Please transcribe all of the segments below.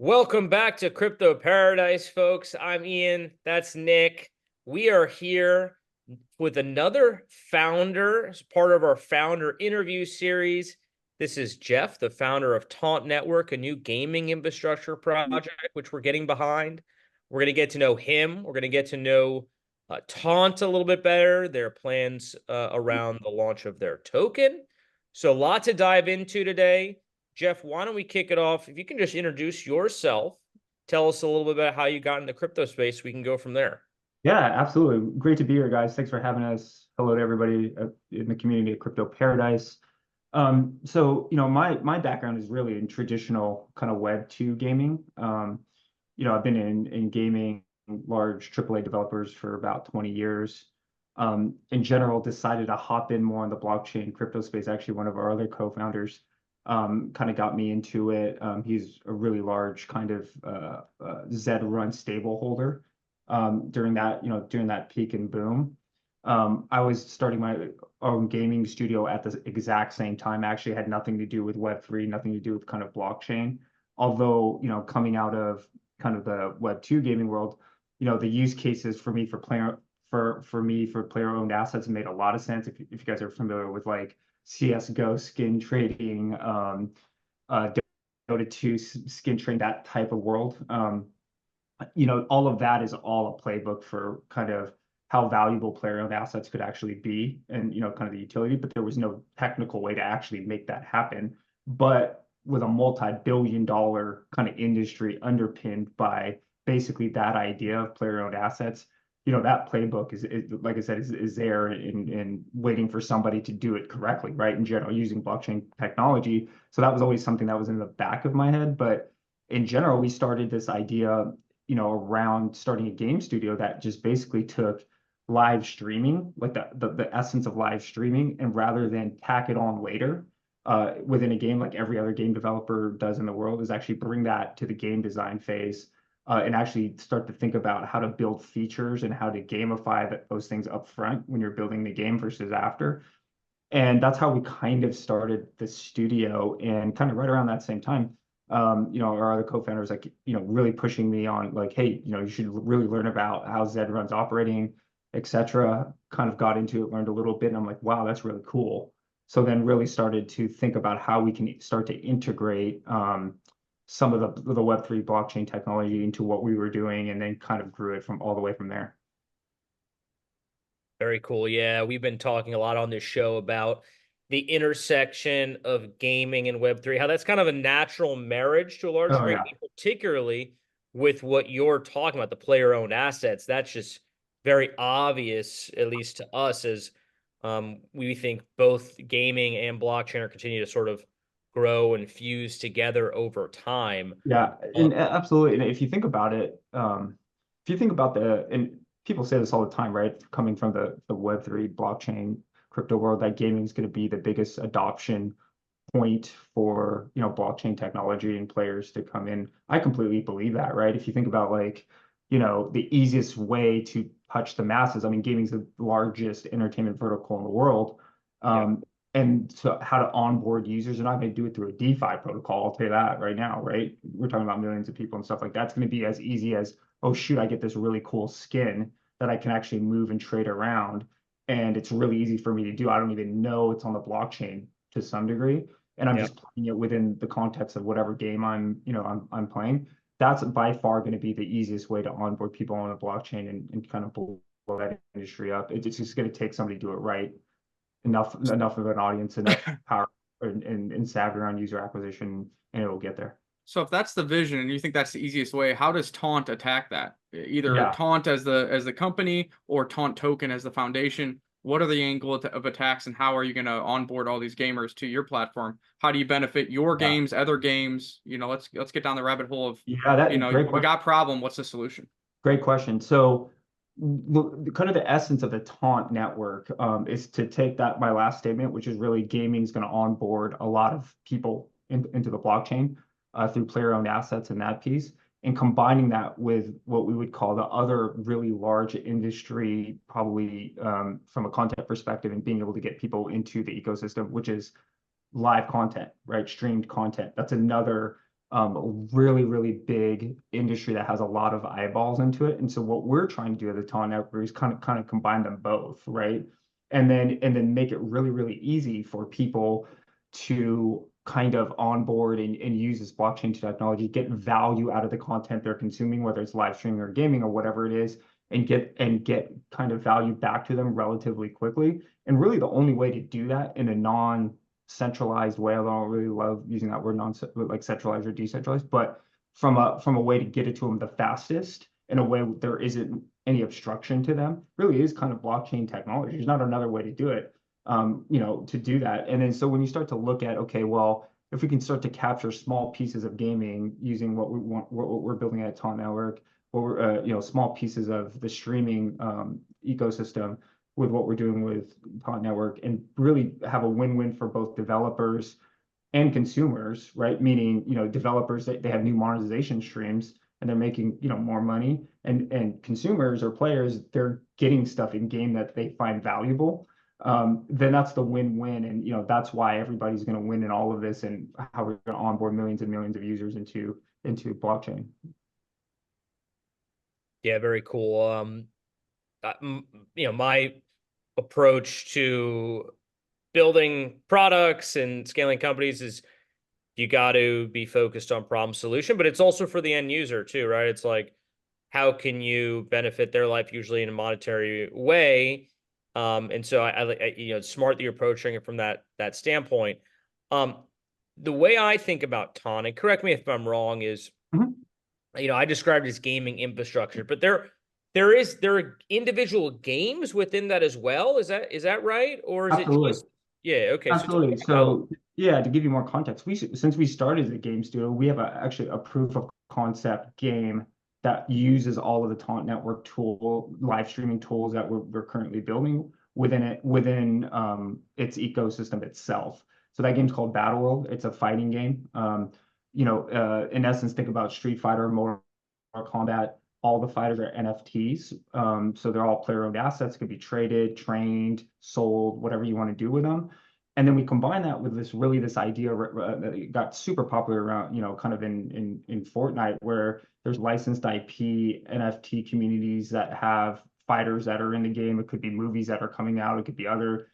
Welcome back to Crypto Paradise, folks. I'm Ian. That's Nick. We are here with another founder as part of our founder interview series. This is Jeff, the founder of Taunt Network, a new gaming infrastructure project, which we're getting behind. We're going to get to know him. We're going to get to know Taunt a little bit better, their plans around the launch of their token. So, a lot to dive into today. Jeff, why don't we kick it off? If you can just introduce yourself, tell us a little bit about how you got in the crypto space. We can go from there. Yeah, absolutely. Great to be here, guys. Thanks for having us. Hello to everybody in the community of Crypto Paradise. My background is really in traditional kind of Web 2 gaming. I've been in gaming, large AAA developers for about 20 years. In general, decided to hop in more in the blockchain crypto space. Actually, one of our other co-founders kind of got me into it. He's a really large kind of Zed run stable holder during that peak and boom. I was starting my own gaming studio at the exact same time. Actually, had nothing to do with Web3, nothing to do with kind of blockchain. Although, coming out of kind of the Web2 gaming world, the use cases for me for player-owned assets made a lot of sense. If you guys are familiar with like CS:GO skin trading, Dota 2 skin trading, that type of world. All of that is all a playbook for kind of how valuable player-owned assets could actually be and, kind of the utility, but there was no technical way to actually make that happen. But with a multi-billion dollar kind of industry underpinned by basically that idea of player-owned assets, that playbook is like I said, is there and waiting for somebody to do it correctly, right? In general, using blockchain technology. So that was always something that was in the back of my head. But in general, we started this idea around starting a game studio that just basically took live streaming, like the essence of live streaming, and rather than tack it on later within a game like every other game developer does in the world, is actually bring that to the game design phase and actually start to think about how to build features and how to gamify those things up front when you're building the game versus after. And that's how we kind of started the studio. And kind of right around that same time, our other co-founders, like, really pushing me on like, hey, you should really learn about how Zed runs operating, etc. Kind of got into it, learned a little bit, and I'm like, wow, that's really cool. So then really started to think about how we can start to integrate some of the Web3 blockchain technology into what we were doing, and then kind of grew it from all the way from there. Very cool. Yeah, we've been talking a lot on this show about the intersection of gaming and Web3, how that's kind of a natural marriage to a large Oh degree, yeah. particularly with what you're talking about, the player-owned assets. That's just very obvious, at least to us, as we think both gaming and blockchain are continue to sort of grow and fuse together over time. Yeah, Uh, and absolutely. And if you think about it, if you think about and people say this all the time, right? Coming from the Web3 blockchain crypto world, that gaming is going to be the biggest adoption point for, blockchain technology and players to come in. I completely believe that, right? If you think about like, the easiest way to touch the masses, I mean, gaming is the largest entertainment vertical in the world. yeah. Um, and so how to onboard users, you're not going to do it through a DeFi protocol. I'll tell you that right now, right? We're talking about millions of people and stuff like that. It's going to be as easy as, oh shoot, I get this really cool skin that I can actually move and trade around. And it's really easy for me to do. I don't even know it's on the blockchain to some degree. And I'm Yeah. just playing it within the context of whatever game I'm playing. That's by far going to be the easiest way to onboard people on a blockchain and kind of blow that industry up. It's just going to take somebody to do it right, enough of an audience, enough power and savvy around user acquisition, and it'll get there. So if that's the vision and you think that's the easiest way, how does Taunt attack that? Either Yeah. Taunt as the company or Taunt token as the foundation. What are the angle of attacks and how are you going to onboard all these gamers to your platform? How do you benefit your Yeah. games, other games? Let's get down the rabbit hole of, Yeah, that great we question. got problem, what's the solution? Great question. So, kind of the essence of the Taunt network is to take that my last statement, which is really gaming is going to onboard a lot of people into the blockchain through player-owned assets and that piece, and combining that with what we would call the other really large industry, probably from a content perspective, and being able to get people into the ecosystem, which is live content, right? Streamed content. That's another a really, really big industry that has a lot of eyeballs into it. And so what we're trying to do at the Taunt Network is kind of combine them both, right? And then make it really, really easy for people to kind of onboard and use this blockchain technology, get value out of the content they're consuming, whether it's live streaming or gaming or whatever it is, and get kind of value back to them relatively quickly. And really the only way to do that in a non-centralized way, although I don't really love using that word like centralized or decentralized, but from a way to get it to them the fastest in a way there isn't any obstruction to them, really is kind of blockchain technology. There's not another way to do it, to do that. And then so when you start to look at, okay, well, if we can start to capture small pieces of gaming using what we want, what we're building at Taunt Network, or small pieces of the streaming ecosystem with what we're doing with Taunt Network, and really have a win-win for both developers and consumers, right? Meaning, developers, they have new monetization streams and they're making, more money, and consumers or players, they're getting stuff in game that they find valuable. Then that's the win-win, and that's why everybody's going to win in all of this, and how we're going to onboard millions and millions of users into blockchain. Yeah, very cool. My approach to building products and scaling companies is you got to be focused on problem solution, but it's also for the end user too, right? It's like, how can you benefit their life, usually in a monetary way? And so it's smart that you're approaching it from that standpoint. Um, the way I think about Taunt, and correct me if I'm wrong, is Mhm. I described it as gaming infrastructure, but there are individual games within that as well. Is that right? Or is it Absolutely. just, yeah, okay. So talk Absolutely. about, So yeah, to give you more context, since we started as a game studio, we have actually a proof of concept game that uses all of the Taunt Network live streaming tools that we're currently building within its ecosystem itself. So that game's called Battle World. It's a fighting game. In essence, think about Street Fighter, Mortal Kombat. All the fighters are NFTs. So they're all player-owned assets, could be traded, trained, sold, whatever you want to do with them. And then we combine that with this idea that got super popular around, kind of in Fortnite, where there's licensed IP, NFT communities that have fighters that are in the game. It could be movies that are coming out. It could be other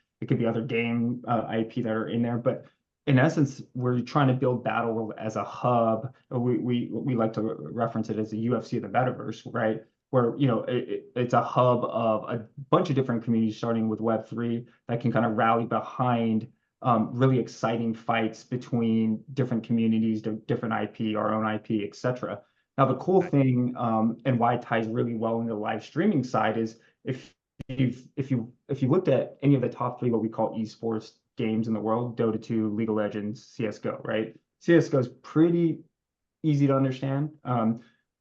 game IP that are in there. But in essence, we're trying to build Battle World as a hub. We like to reference it as a UFC of the metaverse, right? Where it's a hub of a bunch of different communities, starting with Web3, that can kind of rally behind really exciting fights between different communities, different IP, our own IP, etc. Now, the cool thing, and why it ties really well into the live streaming side, is if you looked at any of the top three, what we call esports games in the world, Dota 2, League of Legends, CS:GO, right? CS:GO is pretty easy to understand.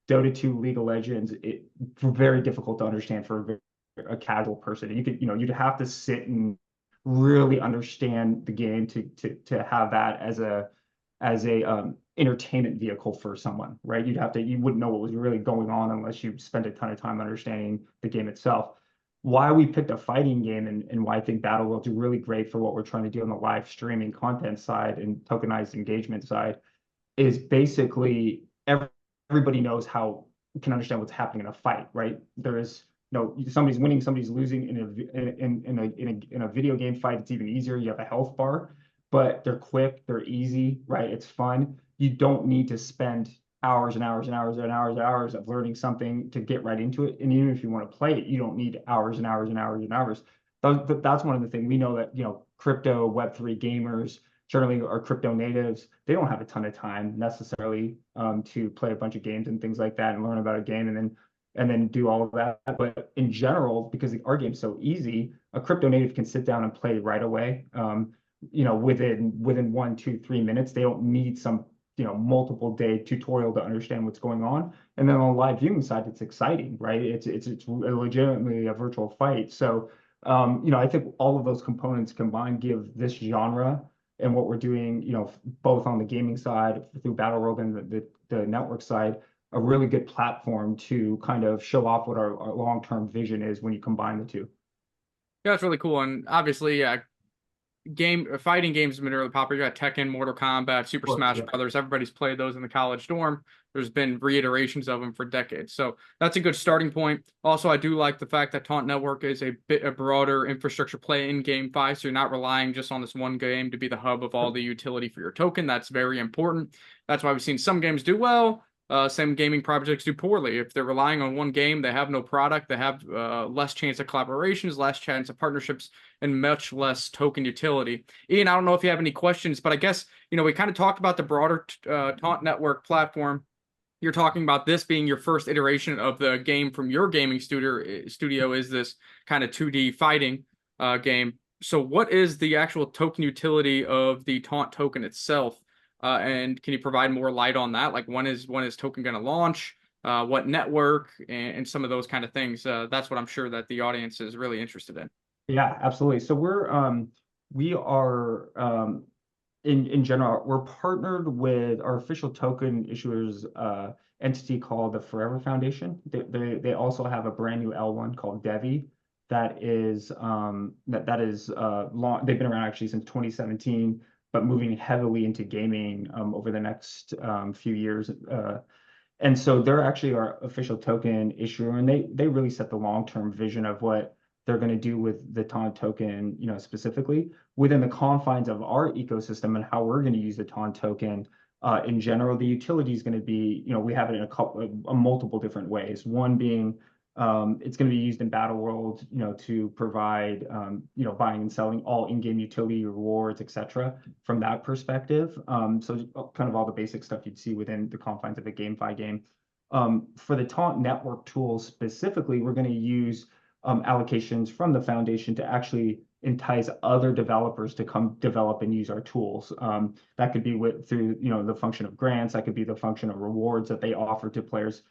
Dota 2, League of Legends, it's very difficult to understand for a casual person. You'd have to sit and really understand the game to have that as a entertainment vehicle for someone, right? You wouldn't know what was really going on unless you spent a ton of time understanding the game itself. Why we picked a fighting game, and why I think Battle Worlds are really great for what we're trying to do on the live streaming content side and tokenized engagement side, is basically everybody knows how, can understand what's happening in a fight, right? There is somebody's winning, somebody's losing in a video game fight. It's even easier. You have a health bar, but they're quick, they're easy, right? It's fun. You don't need to spend hours and hours and hours and hours and hours of learning something to get right into it. And even if you want to play it, you don't need hours and hours and hours and hours. That's one of the things we know, that crypto Web3 gamers generally are crypto natives. They don't have a ton of time necessarily to play a bunch of games and things like that, and learn about a game and then do all of that. But in general, because our game's so easy, a crypto native can sit down and play right away. Within 1, 2, 3 minutes. They don't need some multiple day tutorial to understand what's going on. And then on the live viewing side, it's exciting, right? It's legitimately a virtual fight. So I think all of those components combined give this genre and what we're doing, both on the gaming side through Battle World and the network side, a really good platform to kind of show off what our long-term vision is when you combine the two. Yeah, that's really cool. And obviously, fighting games have been really popular. You got Tekken, Mortal Kombat, Super Well, Smash yeah. Brothers. Everybody's played those in the college dorm. There's been reiterations of them for decades. So that's a good starting point. Also, I do like the fact that Taunt Network is a broader infrastructure play in GameFi. So you're not relying just on this one game to be the hub of all the utility for your token. That's very important. That's why we've seen some games do well. Some gaming projects do poorly. If they're relying on one game, they have no product, they have less chance of collaborations, less chance of partnerships, and much less token utility. Ian, I don't know if you have any questions, but I guess, we kind of talked about the broader Taunt Network platform. You're talking about this being your first iteration of the game from your gaming studio is this kind of 2D fighting game. So what is the actual token utility of the Taunt token itself? And can you provide more light on that? Like when is token going to launch? What network and some of those kind of things. That's what I'm sure that the audience is really interested in. Yeah, absolutely. So we are in general, we're partnered with our official token issuers entity called the Forever Foundation. They also have a brand new L1 called Devi that is long. They've been around actually since 2017, but moving heavily into gaming over the next few years. And so they're actually our official token issuer, and they really set the long-term vision of what they're going to do with the Taunt token, specifically within the confines of our ecosystem and how we're going to use the Taunt token. In general, the utility is going to be, we have it in a multiple different ways. One being, it's going to be used in Battle World, to provide, buying and selling all in-game utility rewards, etc. From that perspective. So kind of all the basic stuff you'd see within the confines of a GameFi game. For the Taunt Network tools specifically, we're going to use allocations from the foundation to actually entice other developers to come develop and use our tools. That could be through the function of grants. That could be the function of rewards that they offer to players,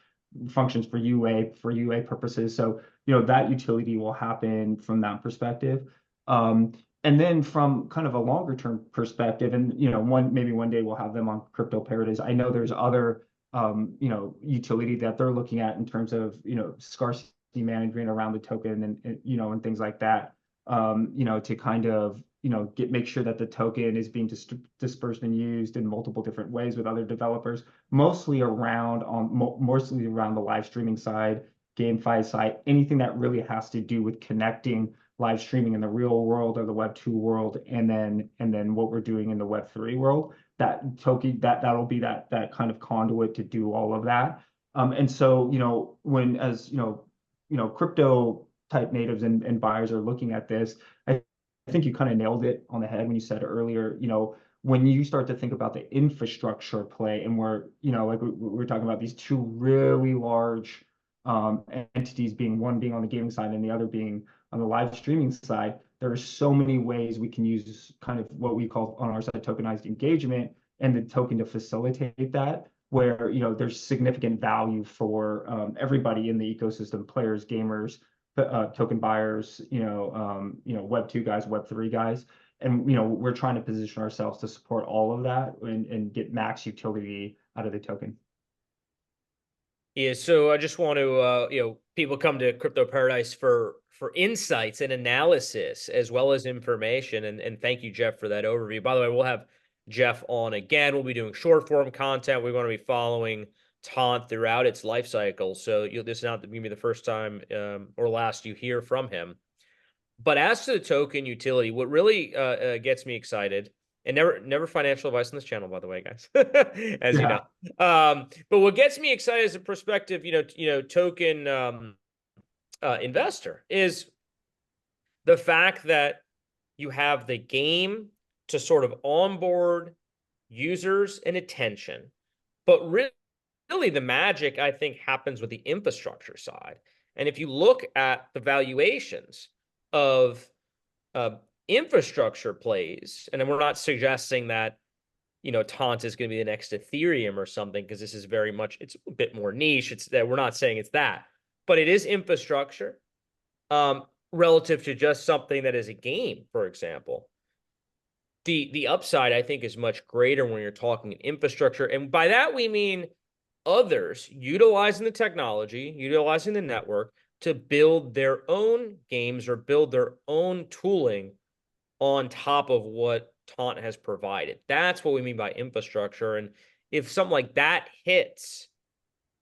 functions for UA purposes. So that utility will happen from that perspective. And then from kind of a longer term perspective, and maybe one day we'll have them on Crypto Paradise. I know there's other utility that they're looking at in terms of scarcity management around the token and things like that, to kind of make sure that the token is being dispersed and used in multiple different ways with other developers, mostly around the live streaming side, GameFi side, anything that really has to do with connecting live streaming in the real world or the Web 2 world, and then what we're doing in the Web 3 world. That token that'll be that kind of conduit to do all of that. And so crypto type natives and buyers are looking at this, I think you kind of nailed it on the head when you said earlier, when you start to think about the infrastructure play, and like we're talking about these two really large entities, one being on the gaming side and the other being on the live streaming side, there are so many ways we can use kind of what we call on our side tokenized engagement and the token to facilitate that, where there's significant value for everybody in the ecosystem, players, gamers, token buyers, Web 2 guys, Web 3 guys. And we're trying to position ourselves to support all of that and get max utility out of the token. Yeah, so I just want to, people come to Crypto Paradise for insights and analysis as well as information. And thank you, Jeff, for that overview. By the way, we'll have Jeff on again. We'll be doing short form content. We're going to be following Taunt throughout its life cycle. So this is not going to be the first time or last you hear from him. But as to the token utility, what really gets me excited, and never financial advice on this channel, by the way, guys, as you know. But what gets me excited as a prospective, token investor is the fact that you have the game to sort of onboard users and attention, but really the magic, I think, happens with the infrastructure side. And if you look at the valuations of infrastructure plays, and then we're not suggesting that Taunt is going to be the next Ethereum or something, because this is very much, it's a bit more niche. It's that we're not saying it's that, but it is infrastructure relative to just something that is a game, for example. The upside, I think, is much greater when you're talking infrastructure, and by that we mean others utilizing the technology, utilizing the network to build their own games or build their own tooling on top of what Taunt has provided. That's what we mean by infrastructure. And if something like that hits,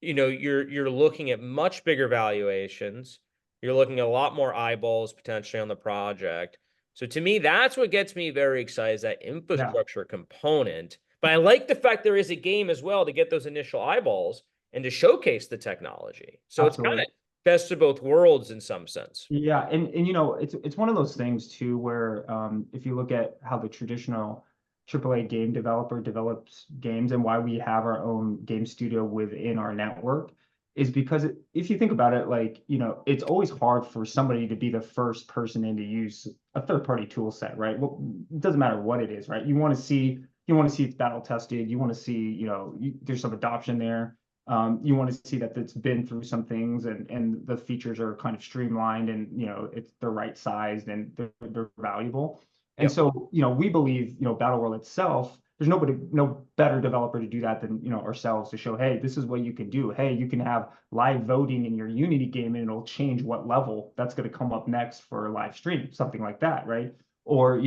you're looking at much bigger valuations. You're looking at a lot more eyeballs potentially on the project. So to me, that's what gets me very excited, is that infrastructure component. But I like the fact there is a game as well to get those initial eyeballs and to showcase the technology. So it's kind of best of both worlds in some sense. Yeah, and it's one of those things too where if you look at how the traditional AAA game developer develops games and why we have our own game studio within our network is because if you think about it, like, it's always hard for somebody to be the first person in to use a third-party tool set, right? Well, it doesn't matter what it is, right? You want to see it's battle tested. You want to see, there's some adoption there. You want to see that it's been through some things and the features are kind of streamlined and it's the right sized and they're valuable. And so we believe Battle World itself, there's no better developer to do that than ourselves, to show, hey, this is what you can do. Hey, you can have live voting in your Unity game and it'll change what level that's going to come up next for a live stream, something like that, right? Or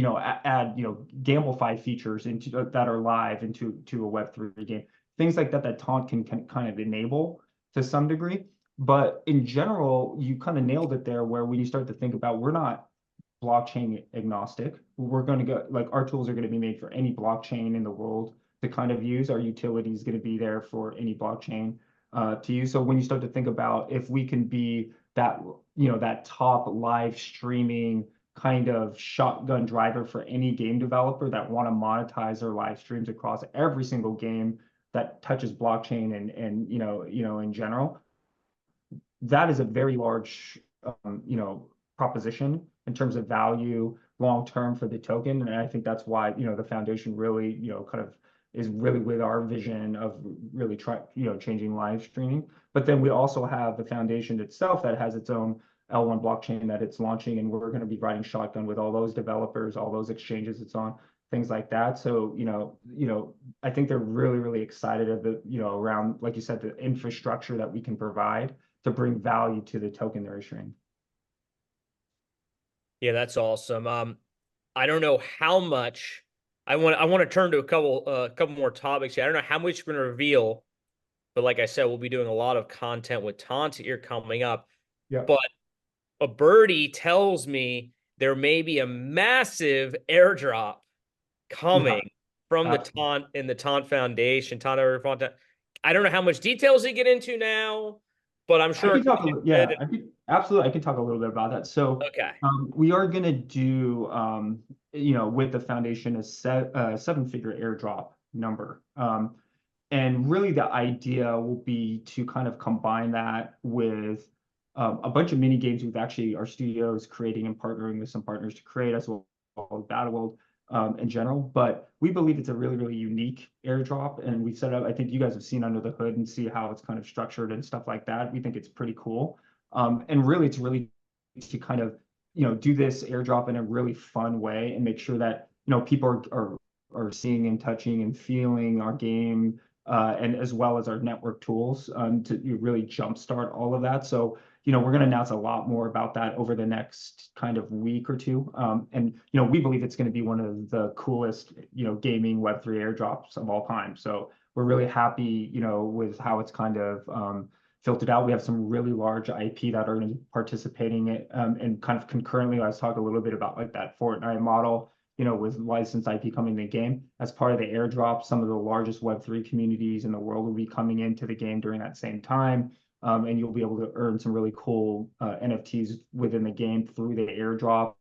add gamify features into that are live into a Web3 game. Things like that that Taunt can kind of enable to some degree. But in general, you kind of nailed it there, where when you start to think about, we're not blockchain agnostic. We're going to go, like, our tools are going to be made for any blockchain in the world to kind of use. Our utility is going to be there for any blockchain to use. So when you start to think about if we can be that, that top live streaming kind of shotgun driver for any game developer that want to monetize their live streams across every single game that touches blockchain and in general, that is a very large proposition in terms of value long term for the token. And I think that's why the foundation really kind of is really with our vision of really changing live streaming. But then we also have the foundation itself that has its own L1 blockchain that it's launching, and we're going to be riding shotgun with all those developers, all those exchanges it's on, things like that. So, I think they're really, really excited of the, around, like you said, the infrastructure that we can provide to bring value to the token they're issuing. Yeah, that's awesome. I don't know how much I want to turn to a couple more topics here. I don't know how much we're going to reveal, but like I said, we'll be doing a lot of content with Taunt here coming up. Yeah. But a birdie tells me there may be a massive airdrop coming from the Taunt and the Taunt Foundation, Taunt Network. I don't know how much details they get into now, but I'm sure. Absolutely. I can talk a little bit about that. So, we are going to do, with the foundation, a seven-figure airdrop number. And really the idea will be to kind of combine that with a bunch of mini games our studios creating and partnering with some partners to create, as well as Battle World in general. But we believe it's a really, really unique airdrop, and we set up, I think you guys have seen under the hood and see how it's kind of structured and stuff like that. We think it's pretty cool. And really, it's really to kind of, do this airdrop in a really fun way and make sure that, people are seeing and touching and feeling our game, and as well as our network tools to really jumpstart all of that. So, we're going to announce a lot more about that over the next kind of week or two. And, we believe it's going to be one of the coolest, gaming Web3 airdrops of all time. So we're really happy, with how it's kind of filtered out. We have some really large IP that are going to be participating in, and kind of concurrently, I was talking a little bit about like that Fortnite model, with licensed IP coming in the game. As part of the airdrop, some of the largest Web3 communities in the world will be coming into the game during that same time. And you'll be able to earn some really cool NFTs within the game through the airdrop,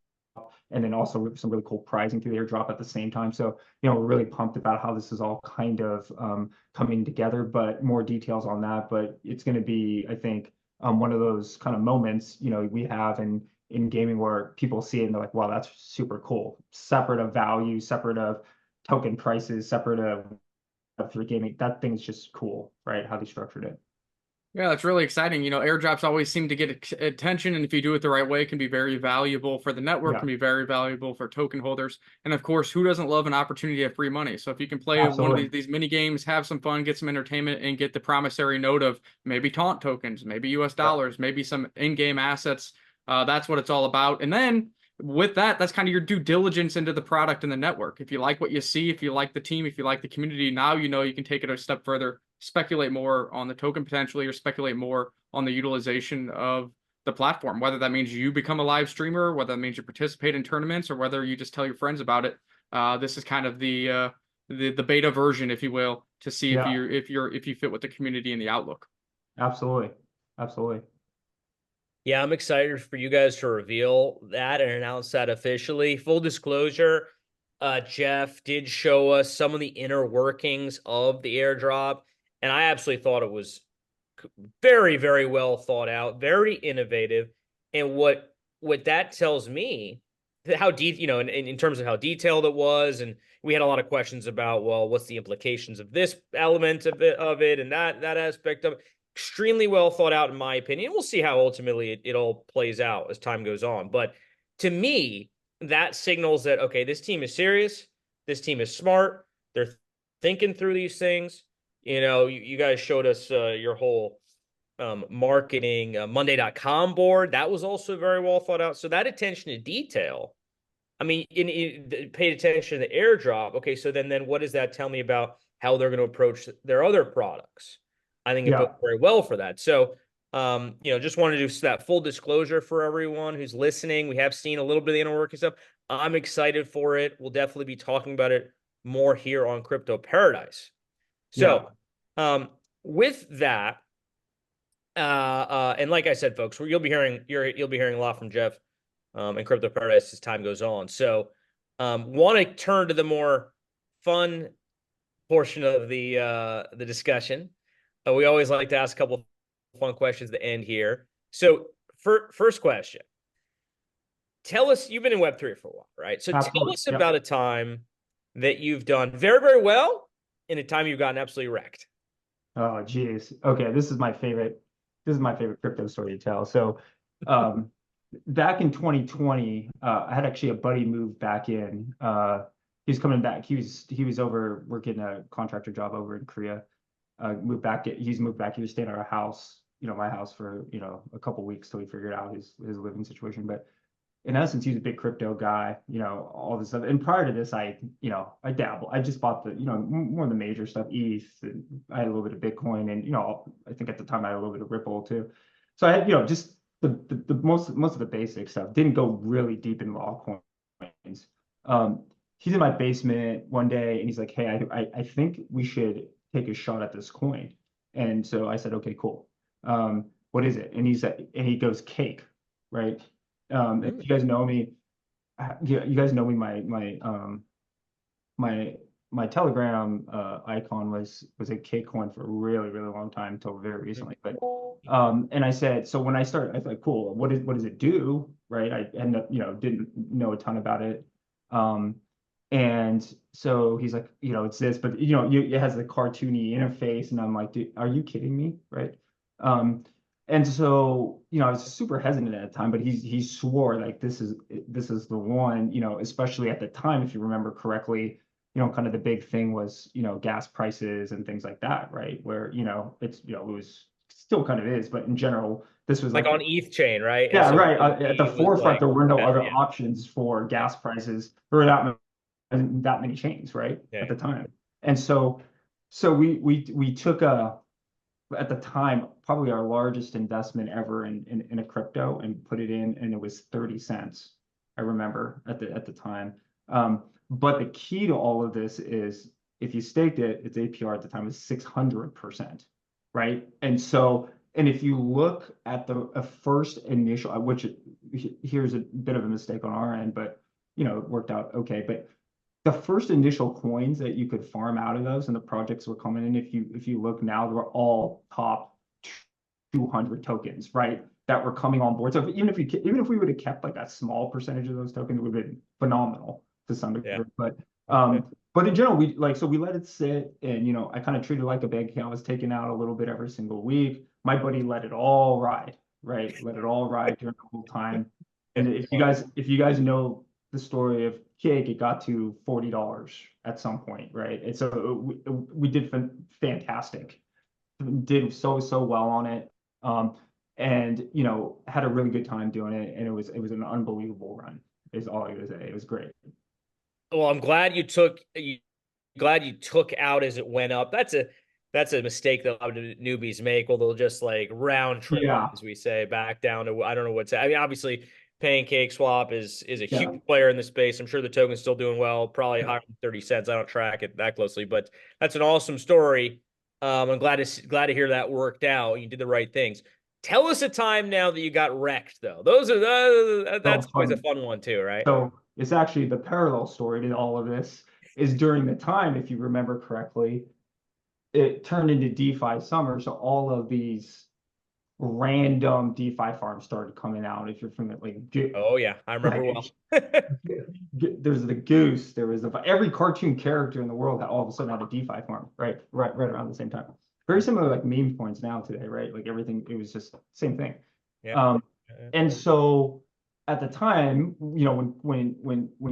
and then also some really cool prizing through the airdrop at the same time. So, we're really pumped about how this is all kind of coming together, but more details on that. But it's going to be, I think, one of those kind of moments, we have in gaming where people see it and they're like, wow, that's super cool. Separate of value, separate of token prices, separate of Web3 gaming. That thing's just cool, right? How they structured it. Yeah, that's really exciting. Airdrops always seem to get attention, and if you do it the right way, it can be very valuable for the network, can be very valuable for token holders. And of course, who doesn't love an opportunity to have free money? So if you can play one of these mini games, have some fun, get some entertainment, and get the promissory note of maybe Taunt tokens, maybe US dollars, maybe some in-game assets, that's what it's all about. And then with that, that's kind of your due diligence into the product and the network. If you like what you see, if you like the team, if you like the community, now you know you can take it a step further, speculate more on the token potentially, or speculate more on the utilization of the platform, whether that means you become a live streamer, whether that means you participate in tournaments, or whether you just tell your friends about it. This is kind of the beta version, if you will, to see Yeah, if you fit with the community and the outlook. absolutely. Absolutely. Yeah, I'm excited for you guys to reveal that and announce that officially. Full disclosure, Jeff did show us some of the inner workings of the airdrop, and I absolutely thought it was very, very well thought out, very innovative. And what that tells me, how deep, in terms of how detailed it was, and we had a lot of questions about, well, what's the implications of this element of it, and that aspect of it. Extremely well thought out, in my opinion. We'll see how ultimately it all plays out as time goes on. But to me, that signals that, okay, this team is serious. This team is smart. They're thinking through these things. You guys showed us your whole marketing Monday.com board. That was also very well thought out. So that attention to detail, I mean, paid attention to the airdrop. Okay, so then what does that tell me about how they're going to approach their other products? I think it Yeah. bodes very well for that. So, just wanted to do that full disclosure for everyone who's listening. We have seen a little bit of the inner working stuff. I'm excited for it. We'll definitely be talking about it more here on Crypto Paradise. So, with that, and like I said, folks, you'll be hearing a lot from Jeff and Crypto Paradise as time goes on. So, want to turn to the more fun portion of the discussion. We always like to ask a couple of fun questions at the end here. So, first question: tell us, you've been in Web3 for a while, right? So, tell us about a time that you've done very, very well, and a time you've gotten absolutely wrecked. Oh, geez. Okay, this is my favorite. This is my favorite crypto story to tell. So, back in 2020, I had actually a buddy move back in. He's coming back. He was over working a contractor job over in Korea. Moved back. He's moved back. He was staying at our house, my house for a couple weeks till he figured out his living situation. But in essence, he's a big crypto guy, all this stuff. And prior to this, I dabble. I just bought the, more of the major stuff, ETH, and I had a little bit of Bitcoin, and I think at the time I had a little bit of Ripple too. So I had, just the most of the basic stuff. Didn't go really deep in altcoins. He's in my basement one day, and he's like, "Hey, I think we should take a shot at this coin." And so I said, "Okay, cool. What is it?" And he goes, "Cake," right? If you guys know me, you guys know me. My Telegram icon was a Cake coin for a really, really long time until very recently. But and I said, so when I started, I was like, cool. What does it do? Right? I ended up didn't know a ton about it. And so he's like, it's this, but it has the cartoony interface, and I'm like, dude, are you kidding me? Right? And so, I was super hesitant at the time, but he swore like this is the one, especially at the time, if you remember correctly, kind of the big thing was, gas prices and things like that, right? Where, it's, it was still kind of is, but in general, this was like on ETH chain, right? Yeah, so right. At the forefront, there were no other yeah. options for gas prices for that many chains, right? At the time. And so we took at the time, probably our largest investment ever in a crypto, and put it in, and it was 30 cents. I remember at the time. But the key to all of this is if you staked it, its APR at the time was 600%, right? And so, and if you look at the first initial, which here's a bit of a mistake on our end, but it worked out okay. But the first initial coins that you could farm out of those, and the projects were coming in, if you look now, they were all top 200 tokens, right? That were coming on board. So even if we would have kept like a small percentage of those tokens, it would have been phenomenal to some degree. Yeah. But in general, we let it sit, and I kind of treated it like a bank account. I was taking out a little bit every single week. My buddy let it all ride, right? Let it all ride during the whole time. And if you guys know the story of Cake, it got to $40 at some point, right? And so we did fantastic, did so well on it, and had a really good time doing it, and it was an unbelievable run. is all I'm gonna say. It was great. Well, I'm glad you took out as it went up. That's a mistake that a lot of newbies make. Well, they'll just like round trip, Yeah, as we say, back down to I don't know what's. I mean, obviously, Pancake Swap is a yeah, huge player in the space. I'm sure the token's still doing well, probably yeah. higher than 30 cents. I don't track it that closely, but that's an awesome story. I'm glad to hear that worked out. You did the right things. Tell us a time now that you got wrecked, though. Those are So that's always a funny. fun one too, right? So it's actually the parallel story to all of this is during the time, if you remember correctly, it turned into DeFi summer. So all of these random DeFi farms started coming out. If you're familiar, Oh yeah, I remember like well. there's the goose, there was every cartoon character in the world that all of a sudden had a DeFi farm, right around the same time. Very similar like meme coins now today, right? Like everything, it was just same thing. Yeah. Um, and so at the time, when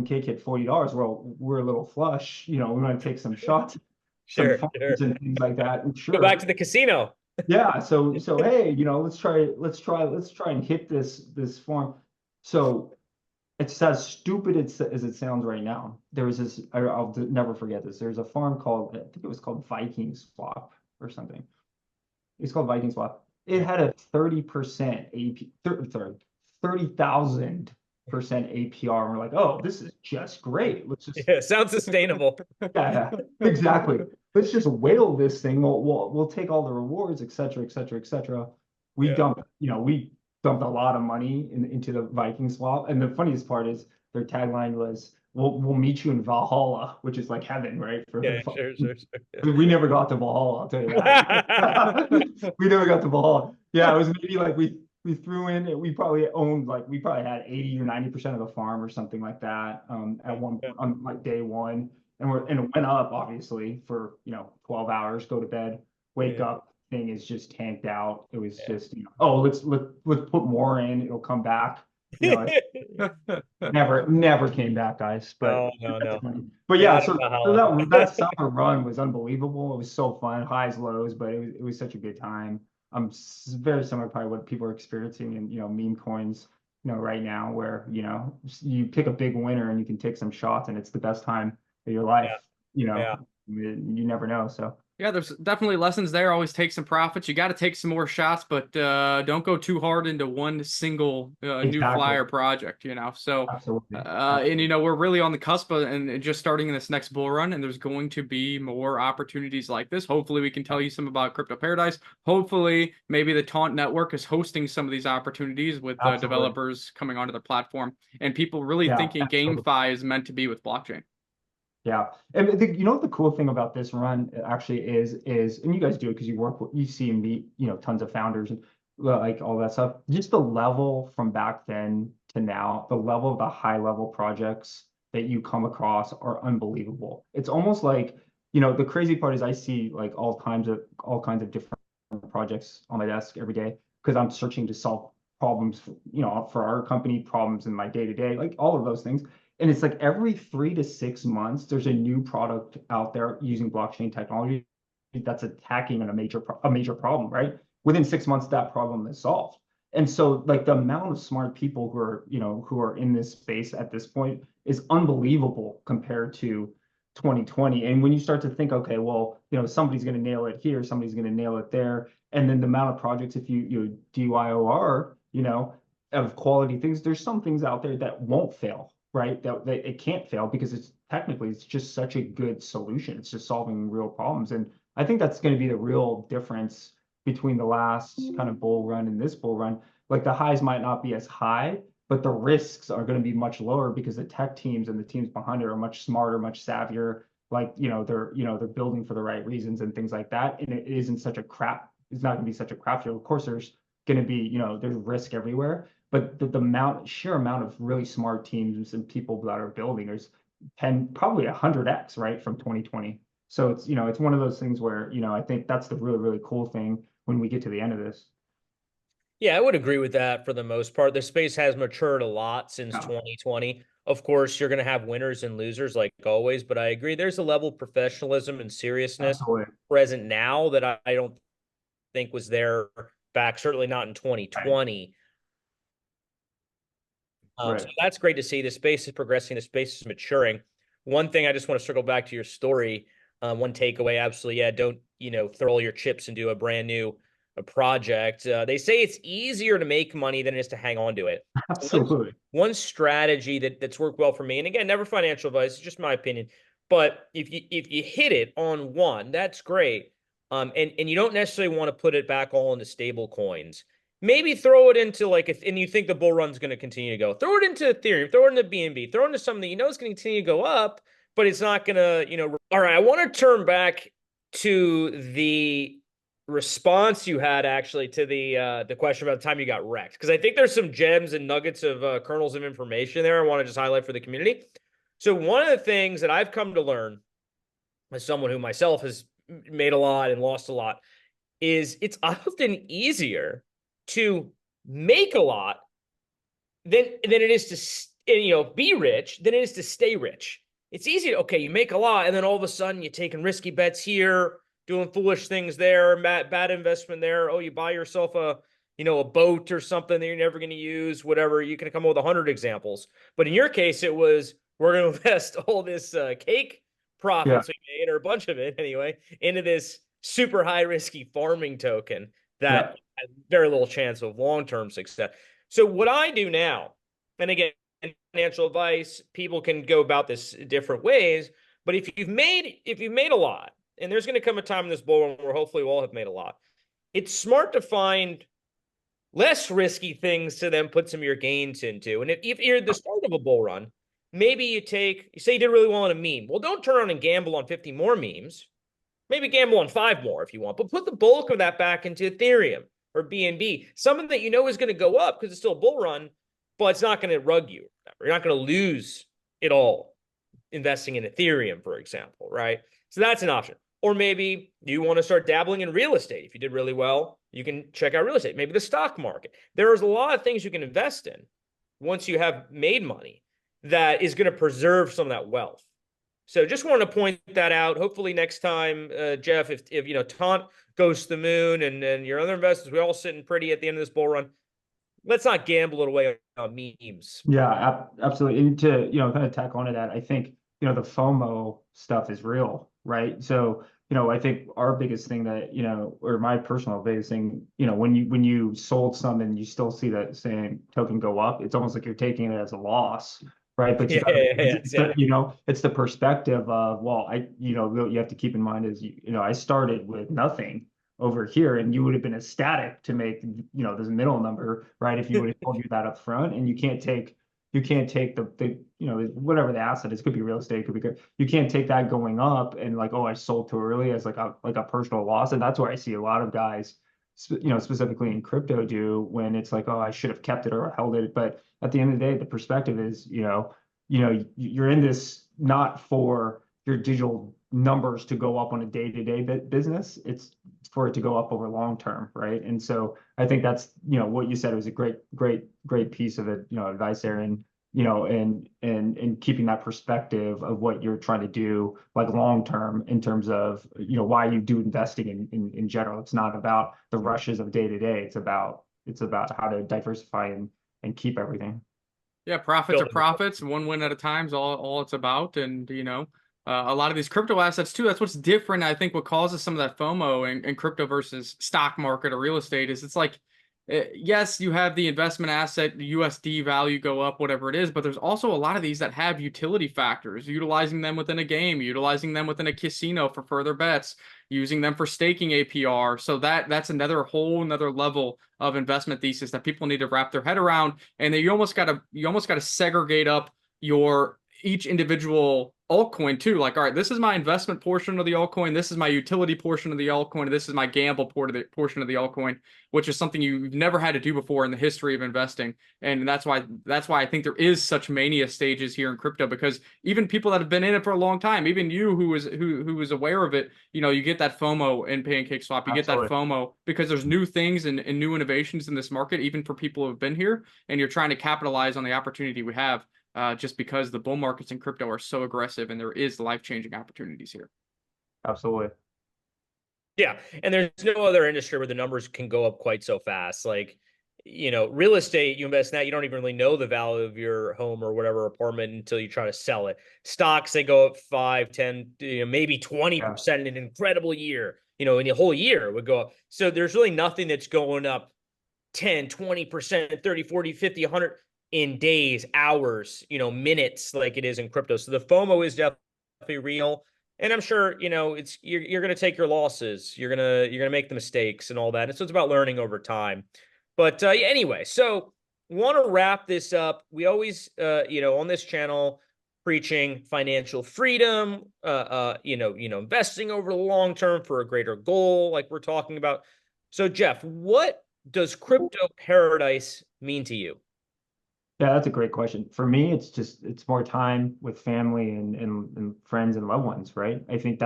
cake hit $40, well, we're a little flush, we want to take some shots, some Sure, farms sure. and things like that. And Go back sure, to the casino. yeah. So hey, let's try and hit this farm. So it's as stupid as it sounds right now. There was this, I'll never forget this. There's a farm called, I think it was called Viking Swap or something. It's called Viking Swap. It had a 30% AP, 30,000% APR. And we're like, oh, this is just great. Let's just, Yeah, sounds sustainable. yeah, exactly. Let's just whale this thing. We'll take all the rewards, et cetera, et cetera, et cetera. Yeah. We dumped a lot of money into the Viking swap. And the funniest part is their tagline was, we'll meet you in Valhalla, which is like heaven, right? Yeah, sure, sure, We never got to Valhalla, I'll tell you that. sure. We never got to Valhalla. Yeah, it was maybe like we threw in, we probably had 80 or 90% of the farm or something like that at one on like day one. And it went up obviously for 12 hours, go to bed, wake Yeah. up, thing is just tanked out. It was Yeah. just, oh, let's put more in, it'll come back. Never came back, guys. But No. but You're yeah, not in so Valhalla. that summer run was unbelievable. It was so fun, highs, lows, but it was such a good time. Very similar probably what people are experiencing in meme coins, right now, where you pick a big winner and you can take some shots, and it's the best time of your life. Yeah, You know, yeah. you never know. So Yeah, there's definitely lessons there. Always take some profits. You got to take some more shots, but don't go too hard into one single new exactly, flyer project, So, absolutely, and absolutely, we're really on the cusp of, and just starting in this next bull run, and there's going to be more opportunities like this. Hopefully, we can tell you some about Crypto Paradise. Hopefully, maybe the Taunt Network is hosting some of these opportunities with absolutely. developers coming onto their platform, and people really Yeah, thinking absolutely. GameFi is meant to be with blockchain. Yeah, and what the cool thing about this run actually is, and you guys do it because you see and meet, tons of founders and like all that stuff. Just the level from back then to now, the level of the high level projects that you come across are unbelievable. It's almost like, the crazy part is I see like all kinds of different projects on my desk every day because I'm searching to solve problems, for our company, problems in my day to day, like all of those things. And it's like every 3 to 6 months, there's a new product out there using blockchain technology that's attacking a major problem, right? Within 6 months, that problem is solved. And so, like the amount of smart people who are in this space at this point is unbelievable compared to 2020. And when you start to think, okay, well, somebody's going to nail it here, somebody's going to nail it there, and then the amount of projects, if you DYOR, of quality things, there's some things out there that won't fail, right? That it can't fail because it's just such a good solution. It's just solving real problems. And I think that's going to be the real difference between the last kind of bull run and this bull run. Like the highs might not be as high, but the risks are going to be much lower because the tech teams and the teams behind it are much smarter, much savvier. Like, they're building for the right reasons and things like that. And it's not going to be such a crap field. Of course, there's going to be, there's risk everywhere, but the sheer amount of really smart teams and people that are building is probably 100x, right, from 2020. So it's one of those things where, I think that's the really, really cool thing when we get to the end of this. Yeah, I would agree with that for the most part. The space has matured a lot since Yeah, 2020. Of course, you're going to have winners and losers like always, but I agree there's a level of professionalism and seriousness absolutely. present now that I don't think was there back, certainly not in Right. 2020. Right. So that's great to see. The space is progressing. The space is maturing. One thing I just want to circle back to your story. One takeaway, absolutely, yeah. Don't throw all your chips into a brand new project. They say it's easier to make money than it is to hang on to it. Absolutely. One strategy that's worked well for me, and again, never financial advice, it's just my opinion. But if you hit it on one, that's great. And you don't necessarily want to put it back all into stable coins. Maybe throw it into and you think the bull run's going to continue to go. Throw it into Ethereum, throw it into BNB, throw it into something that you know is going to continue to go up, but it's not going to, all right, I want to turn back to the response you had actually to the question about the time you got wrecked, because I think there's some gems and nuggets of kernels of information there I want to just highlight for the community. So one of the things that I've come to learn as someone who myself has made a lot and lost a lot is it's often easier to make a lot than it is to be rich than it is to stay rich. It's easy to, okay, you make a lot and then all of a sudden you're taking risky bets here, doing foolish things there, bad investment there. Oh, you buy yourself a boat or something that you're never going to use, whatever. You can come up with 100 examples. But in your case, it was, we're going to invest all this cake profits we made, or a bunch of it anyway, into this super high risky farming token that had very little chance of long-term success. So what I do now, and again, financial advice, people can go about this different ways, but if you've made a lot, and there's going to come a time in this bull run where hopefully we'll all have made a lot, it's smart to find less risky things to then put some of your gains into. And if you're at the start of a bull run, maybe you say you did really well on a meme. Well, don't turn around and gamble on 50 more memes. Maybe gamble on 5 more if you want, but put the bulk of that back into Ethereum or BNB, something that you know is going to go up because it's still a bull run, but it's not going to rug you. You're not going to lose it all investing in Ethereum, for example, right? So that's an option. Or maybe you want to start dabbling in real estate. If you did really well, you can check out real estate, maybe the stock market. There's a lot of things you can invest in once you have made money that is going to preserve some of that wealth. So just wanted to point that out. Hopefully next time, Jeff, if Taunt goes to the moon and your other investors, we all sitting pretty at the end of this bull run, let's not gamble it away on memes. Yeah, absolutely. And to, kind of tack onto that, I think, the FOMO stuff is real, right? So, I think our biggest thing that, or my personal biggest thing, when you sold some and you still see that same token go up, it's almost like you're taking it as a loss, right? But it's the perspective of, well, you have to keep in mind is, I started with nothing over here, and you would have been ecstatic to make this middle number, right? If you would have told you that up front, and you can't take the whatever the asset is, could be real estate, could be good. You can't take that going up and like, oh, I sold too early as like a personal loss. And that's where I see a lot of guys, specifically in crypto, do when it's like, oh, I should have kept it or held it. But at the end of the day, the perspective is, you're in this not for your digital numbers to go up on a day-to-day business. It's for it to go up over long term, right? And so I think that's what you said was a great piece of it, advice there, and and keeping that perspective of what you're trying to do like long term in terms of why you do investing in general. It's not about the rushes of day to day. It's about how to diversify and keep everything. Yeah, profits are profits. One win at a time is all it's about. And, a lot of these crypto assets too, that's what's different. I think what causes some of that FOMO in crypto versus stock market or real estate is it's like, yes, you have the investment asset, the USD value go up, whatever it is, but there's also a lot of these that have utility factors, utilizing them within a game, utilizing them within a casino for further bets, using them for staking APR. So that's another level of investment thesis that people need to wrap their head around. And then you almost gotta segregate up each individual altcoin too. Like, all right, this is my investment portion of the altcoin, this is my utility portion of the altcoin, this is my gamble portion of the altcoin, which is something you've never had to do before in the history of investing. And that's why I think there is such mania stages here in crypto, because even people that have been in it for a long time, even you who was aware of it, you get that FOMO in PancakeSwap. You get that FOMO because there's new things and new innovations in this market, even for people who have been here, and you're trying to capitalize on the opportunity we have. Just because the bull markets in crypto are so aggressive and there is life-changing opportunities here. Absolutely. Yeah, and there's no other industry where the numbers can go up quite so fast. Like, real estate, you invest in that, you don't even really know the value of your home or whatever apartment until you try to sell it. Stocks, they go up 5, 10, maybe Yeah. 20% in an incredible year, in a whole year would go up. So there's really nothing that's going up 10, 20%, 30, 40, 50, 100 in days, hours, minutes like it is in crypto. So the FOMO is definitely real. And I'm sure, it's you're gonna take your losses. You're gonna make the mistakes and all that. And so it's about learning over time. But yeah, anyway, so want to wrap this up. We always on this channel preaching financial freedom, investing over the long term for a greater goal, like we're talking about. So, Jeff, what does crypto paradise mean to you? Yeah, that's a great question. For me, it's more time with family and friends and loved ones, right? I think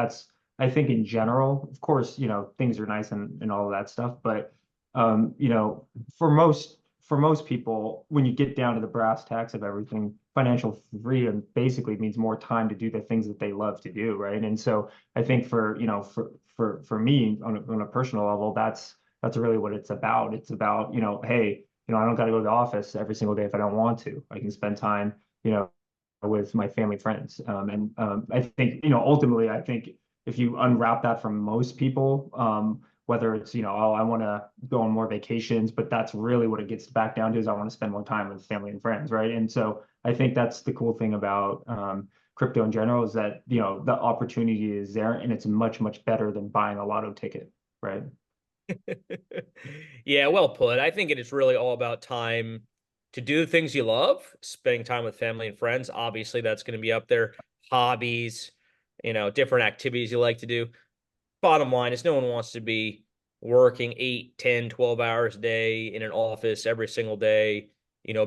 in general, of course, things are nice and all of that stuff, but um, you know, for most people, when you get down to the brass tacks of everything, financial freedom basically means more time to do the things that they love to do, right? And so I think for me on a personal level, that's really what it's about. It's about, hey, I don't got to go to the office every single day if I don't want to. I can spend time, with my family, friends. I think, ultimately, I think if you unwrap that from most people, whether it's, oh, I want to go on more vacations, but that's really what it gets back down to is I want to spend more time with family and friends, right? And so I think that's the cool thing about crypto in general is that, the opportunity is there and it's much, much better than buying a lotto ticket, right? Yeah, well put. I think it is really all about time to do the things you love, spending time with family and friends. Obviously, that's going to be up there. Hobbies, different activities you like to do. Bottom line is no one wants to be working 8, 10, 12 hours a day in an office every single day,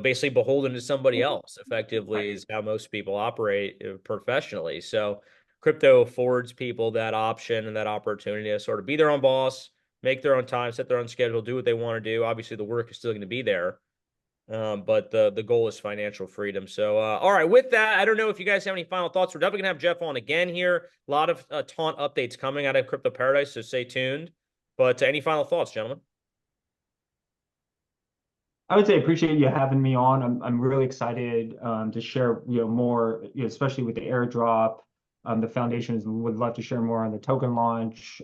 basically beholden to somebody else, effectively, Right. is how most people operate professionally. So crypto affords people that option and that opportunity to sort of be their own boss, make their own time, set their own schedule, do what they want to do. Obviously, the work is still going to be there. But the goal is financial freedom. So, all right, with that, I don't know if you guys have any final thoughts. We're definitely gonna have Jeff on again here. A lot of Taunt updates coming out of Crypto Paradise, so stay tuned. But any final thoughts, gentlemen? I would say appreciate you having me on. I'm really excited to share more, especially with the airdrop. The foundations would love to share more on the token launch.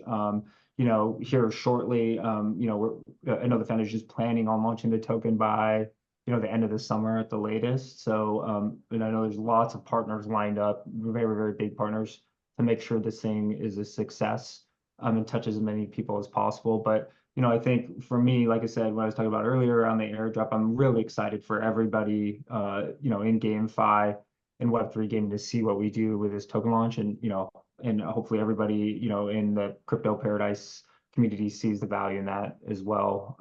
Here shortly. I know the foundation is planning on launching the token by the end of the summer at the latest. So and I know there's lots of partners lined up, very very big partners to make sure this thing is a success and touches as many people as possible. But I think for me, like I said, when I was talking about earlier around the airdrop, I'm really excited for everybody, in GameFi and Web3 gaming to see what we do with this token launch, and hopefully everybody, in the crypto paradise community sees the value in that as well.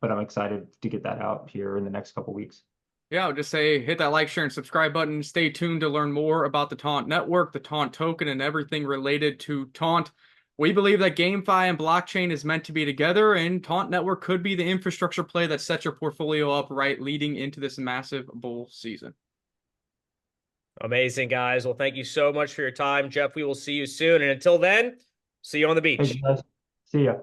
But I'm excited to get that out here in the next couple weeks. Yeah, I'll just say hit that like, share, and subscribe button. Stay tuned to learn more about the Taunt Network, the Taunt token, and everything related to Taunt. We believe that GameFi and blockchain is meant to be together, and Taunt Network could be the infrastructure play that sets your portfolio up right leading into this massive bull season. Amazing, guys. Well, thank you so much for your time, Jeff. We will see you soon. And until then, see you on the Thank beach. you guys. See ya.